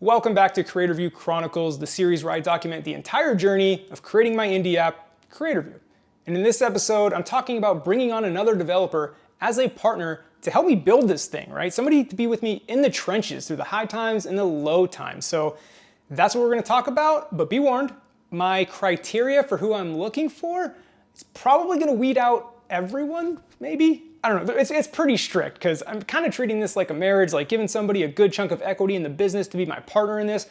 Welcome back to Creator View Chronicles, the series where I document the entire journey of creating my indie app, Creator View. And in this episode, I'm talking about bringing on another developer as a partner to help me build this thing, right? Somebody to be with me in the trenches through the high times and the low times. So that's what we're gonna talk about, but be warned, my criteria for who I'm looking for is probably gonna weed out everyone, maybe? I don't know, it's pretty strict because I'm kind of treating this like a marriage, like giving somebody a good chunk of equity in the business to be my partner in this.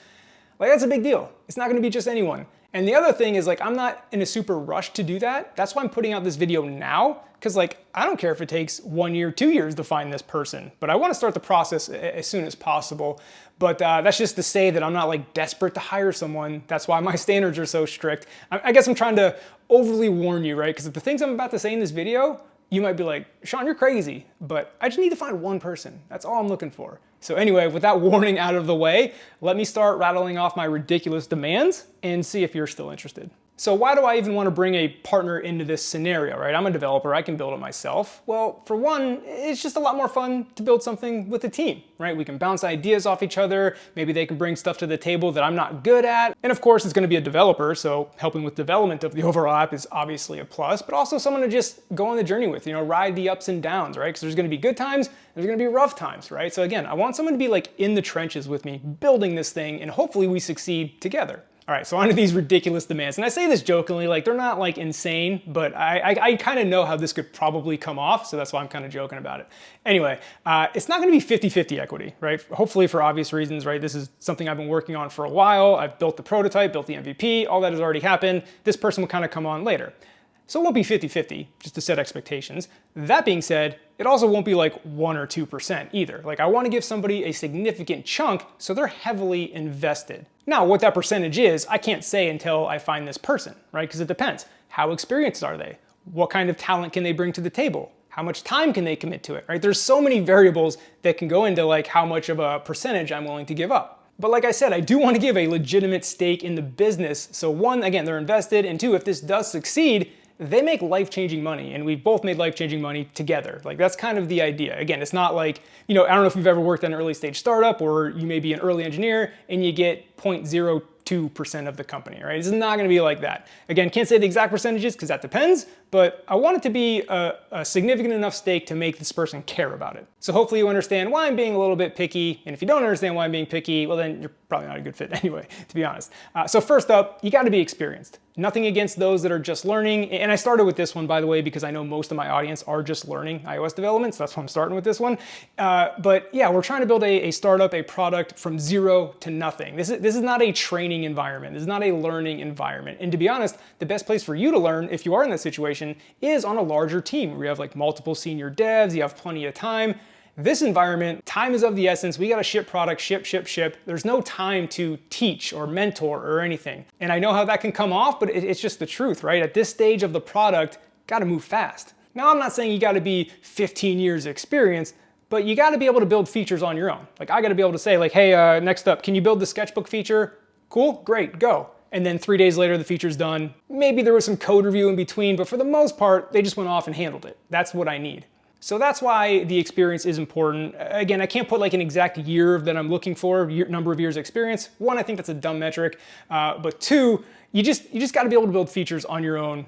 Like that's a big deal. It's not gonna be just anyone. And the other thing is like, I'm not in a super rush to do that. That's why I'm putting out this video now, because like, I don't care if it takes 1 year, 2 years to find this person, but I wanna start the process as soon as possible. But that's just to say that I'm not like desperate to hire someone. That's why my standards are so strict. I guess I'm trying to overly warn you, right? Because the things I'm about to say in this video, you might be like, Sean, you're crazy, but I just need to find one person. That's all I'm looking for. So anyway, with that warning out of the way, let me start rattling off my ridiculous demands and see if you're still interested. So why do I even want to bring a partner into this scenario, right? I'm a developer, I can build it myself. Well, for one, it's just a lot more fun to build something with a team, right? We can bounce ideas off each other. Maybe they can bring stuff to the table that I'm not good at. And of course, it's going to be a developer, so helping with development of the overall app is obviously a plus, but also someone to just go on the journey with, ride the ups and downs, right? Because there's going to be good times, there's going to be rough times, right? So again, I want someone to be like in the trenches with me, building this thing, and hopefully we succeed together. All right, so on to these ridiculous demands. And I say this jokingly, like they're not like insane, but I kind of know how this could probably come off, so that's why I'm kind of joking about it. Anyway, it's not gonna be 50-50 equity, right? Hopefully for obvious reasons, right? This is something I've been working on for a while. I've built the prototype, built the MVP, all that has already happened. This person will kind of come on later. So it won't be 50-50, just to set expectations. That being said, it also won't be like 1 or 2% either. Like I want to give somebody a significant chunk so they're heavily invested. Now, what that percentage is, I can't say until I find this person, right? Because it depends. How experienced are they? What kind of talent can they bring to the table? How much time can they commit to it, right? There's so many variables that can go into like how much of a percentage I'm willing to give up. But like I said, I do want to give a legitimate stake in the business. So one, again, they're invested, and two, if this does succeed, they make life-changing money, and we've both made life-changing money together. Like that's kind of the idea. Again, it's not like, I don't know if you've ever worked at an early stage startup or you may be an early engineer and you get 0.02% of the company, right? It's not gonna be like that. Again, can't say the exact percentages because that depends, but I want it to be a significant enough stake to make this person care about it. So hopefully you understand why I'm being a little bit picky, and if you don't understand why I'm being picky, well then you're probably not a good fit anyway, to be honest. So first up, you gotta be experienced. Nothing against those that are just learning, and I started with this one, by the way, because I know most of my audience are just learning iOS development, so that's why I'm starting with this one. But yeah, we're trying to build a startup, a product from zero to nothing. This is not a training environment. This is not a learning environment. And to be honest, the best place for you to learn, if you are in that situation, is on a larger team where you have like multiple senior devs, you have plenty of time. This environment, time is of the essence. We got to ship product, ship. There's no time to teach or mentor or anything. And I know how that can come off, but it's just the truth, right? At this stage of the product, got to move fast. Now, I'm not saying you got to be 15 years experience, but you got to be able to build features on your own. Like I got to be able to say like, hey, next up, can you build the sketchbook feature? Cool, great, go. And then 3 days later, the feature's done. Maybe there was some code review in between, but for the most part, they just went off and handled it. That's what I need. So that's why the experience is important. Again, I can't put like an exact year that I'm looking for, number of years experience. One, I think that's a dumb metric. But two, you just got to be able to build features on your own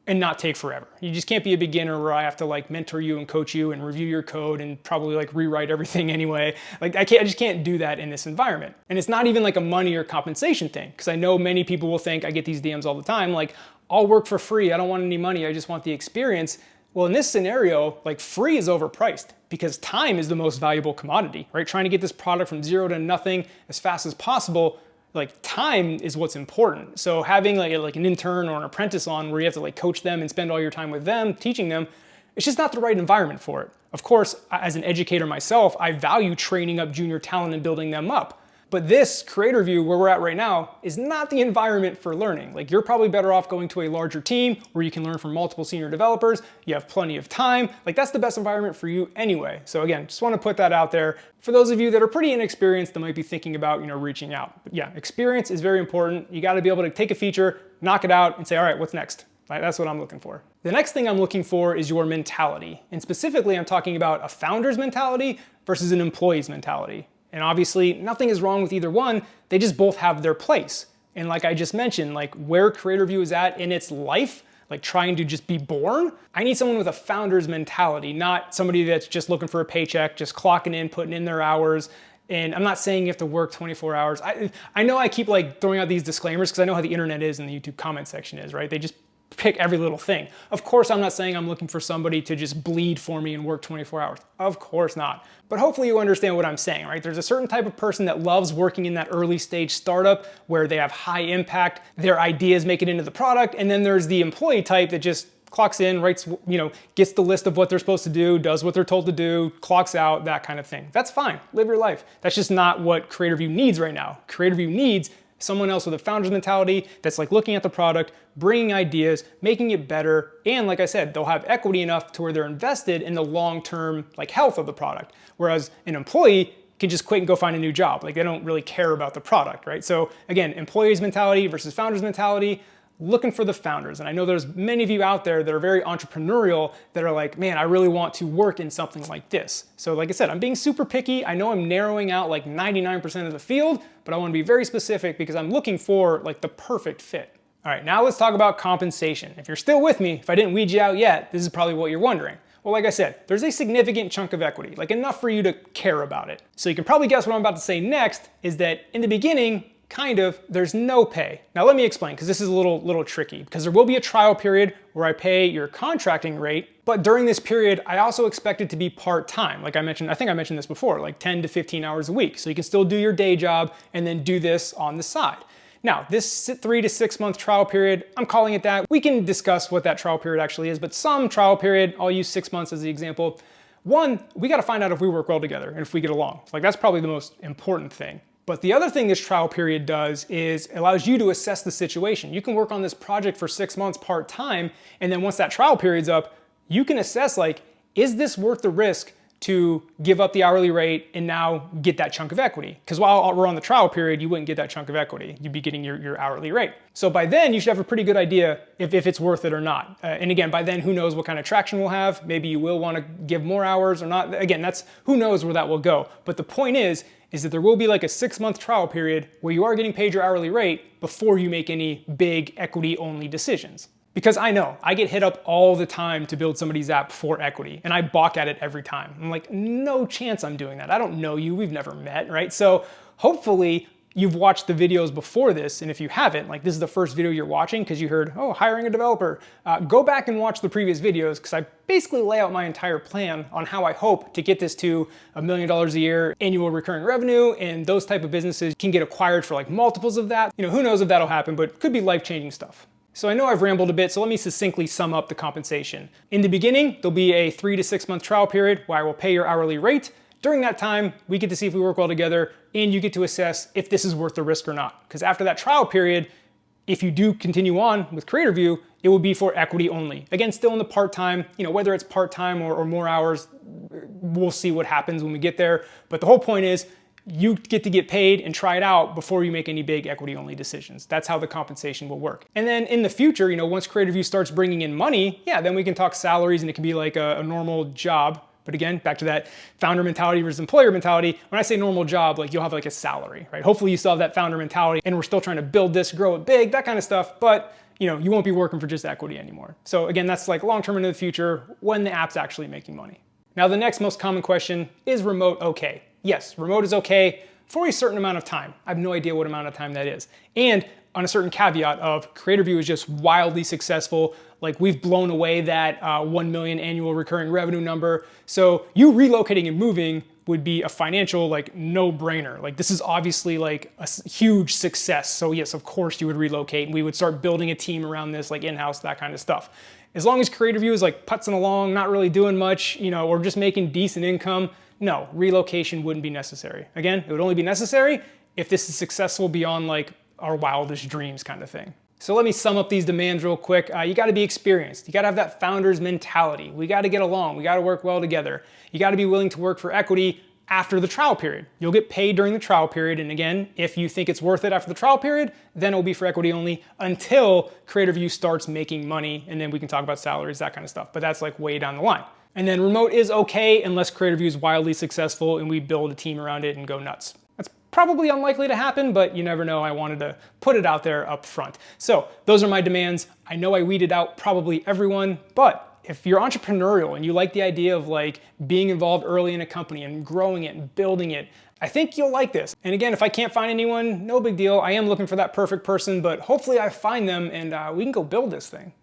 and not take forever. You just can't be a beginner where I have to like mentor you and coach you and review your code and probably like rewrite everything anyway. Like I just can't do that in this environment. And it's not even like a money or compensation thing, because I know many people will think, I get these DMs all the time, like I'll work for free. I don't want any money. I just want the experience. Well, in this scenario, like free is overpriced because time is the most valuable commodity, right? Trying to get this product from zero to nothing as fast as possible, like time is what's important. So having like an intern or an apprentice on where you have to like coach them and spend all your time with them, teaching them, it's just not the right environment for it. Of course, as an educator myself, I value training up junior talent and building them up. But this Creator View, where we're at right now, is not the environment for learning. Like you're probably better off going to a larger team where you can learn from multiple senior developers. You have plenty of time. Like that's the best environment for you anyway. So again, just want to put that out there for those of you that are pretty inexperienced that might be thinking about, reaching out. But yeah, experience is very important. You got to be able to take a feature, knock it out, and say, all right, what's next? That's what I'm looking for. The next thing I'm looking for is your mentality. And specifically, I'm talking about a founder's mentality versus an employee's mentality. And obviously nothing is wrong with either one. They just both have their place. And like I just mentioned, like where Creator View is at in its life, like trying to just be born, I need someone with a founder's mentality, not somebody that's just looking for a paycheck, just clocking in, putting in their hours. And I'm not saying you have to work 24 hours. I know I keep like throwing out these disclaimers because I know how the internet is and the YouTube comment section is, right? They just pick every little thing. Of course, I'm not saying I'm looking for somebody to just bleed for me and work 24 hours. Of course not. But hopefully you understand what I'm saying, right? There's a certain type of person that loves working in that early stage startup where they have high impact, their ideas make it into the product, and then there's the employee type that just clocks in, writes, gets the list of what they're supposed to do, does what they're told to do, clocks out, that kind of thing. That's fine, live your life. That's just not what Creator View needs right now. Creator View needs someone else with a founder's mentality that's like looking at the product, bringing ideas, making it better, and like I said, they'll have equity enough to where they're invested in the long-term like health of the product. Whereas an employee can just quit and go find a new job. Like they don't really care about the product, right? So again, employee's mentality versus founder's mentality, looking for the founders. And I know there's many of you out there that are very entrepreneurial that are like, man, I really want to work in something like this. So like I said, I'm being super picky. I know I'm narrowing out like 99% of the field, but I want to be very specific because I'm looking for like the perfect fit. All right, now let's talk about compensation. If you're still with me, if I didn't weed you out yet, this is probably what you're wondering. Well, like I said, there's a significant chunk of equity, like enough for you to care about it. So you can probably guess what I'm about to say next is that in the beginning, kind of, there's no pay. Now let me explain, because this is a little tricky, because there will be a trial period where I pay your contracting rate, but during this period, I also expect it to be part-time. Like I mentioned, I think I mentioned this before, like 10 to 15 hours a week. So you can still do your day job and then do this on the side. Now, this 3 to 6 month trial period, I'm calling it that. We can discuss what that trial period actually is, but some trial period, I'll use 6 months as the example. One, we gotta find out if we work well together and if we get along. Like that's probably the most important thing. But the other thing this trial period does is allows you to assess the situation. You can work on this project for 6 months part-time, and then once that trial period's up, you can assess like, is this worth the risk to give up the hourly rate and now get that chunk of equity? Because while we're on the trial period, you wouldn't get that chunk of equity. You'd be getting your hourly rate. So by then, you should have a pretty good idea if it's worth it or not. And again, by then, who knows what kind of traction we'll have. Maybe you will want to give more hours or not. Again, that's who knows where that will go. But the point is that there will be like a 6 month trial period where you are getting paid your hourly rate before you make any big equity-only decisions. Because I know, I get hit up all the time to build somebody's app for equity, and I balk at it every time. I'm like, no chance I'm doing that. I don't know you, we've never met, right? So hopefully you've watched the videos before this, and if you haven't, like this is the first video you're watching because you heard, oh, hiring a developer. Go back and watch the previous videos because I basically lay out my entire plan on how I hope to get this to $1 million a year annual recurring revenue, and those type of businesses can get acquired for like multiples of that. Who knows if that'll happen, but it could be life-changing stuff. So I know I've rambled a bit, so let me succinctly sum up the compensation. In the beginning, there'll be a 3 to 6 month trial period where I will pay your hourly rate. During that time, we get to see if we work well together, and you get to assess if this is worth the risk or not. Because after that trial period, if you do continue on with Creator View, it will be for equity only. Again, still in the part-time, whether it's part-time or more hours, we'll see what happens when we get there. But the whole point is, you get to get paid and try it out before you make any big equity-only decisions. That's how the compensation will work. And then in the future, once Creator View starts bringing in money, yeah, then we can talk salaries and it can be like a normal job. But again, back to that founder mentality versus employer mentality. When I say normal job, like you'll have like a salary, right? Hopefully you still have that founder mentality and we're still trying to build this, grow it big, that kind of stuff. But you won't be working for just equity anymore. So again, that's like long-term into the future when the app's actually making money. Now, the next most common question, is remote okay? Yes, remote is okay for a certain amount of time. I have no idea what amount of time that is. And on a certain caveat of Creator View is just wildly successful. Like we've blown away that 1 million annual recurring revenue number. So you relocating and moving would be a financial like no-brainer. Like this is obviously like a huge success. So yes, of course you would relocate and we would start building a team around this, like in-house, that kind of stuff. As long as Creator View is like putzing along, not really doing much, or just making decent income, no, relocation wouldn't be necessary. Again, it would only be necessary if this is successful beyond like our wildest dreams kind of thing. So let me sum up these demands real quick. You gotta be experienced. You gotta have that founder's mentality. We gotta get along. We gotta work well together. You gotta be willing to work for equity after the trial period. You'll get paid during the trial period. And again, if you think it's worth it after the trial period, then it'll be for equity only until Creator View starts making money. And then we can talk about salaries, that kind of stuff. But that's like way down the line. And then remote is okay unless Creator View is wildly successful and we build a team around it and go nuts. That's probably unlikely to happen, but you never know. I wanted to put it out there up front. So those are my demands. I know I weeded out probably everyone, but if you're entrepreneurial and you like the idea of like being involved early in a company and growing it and building it, I think you'll like this. And again, if I can't find anyone, no big deal. I am looking for that perfect person, but hopefully I find them and we can go build this thing.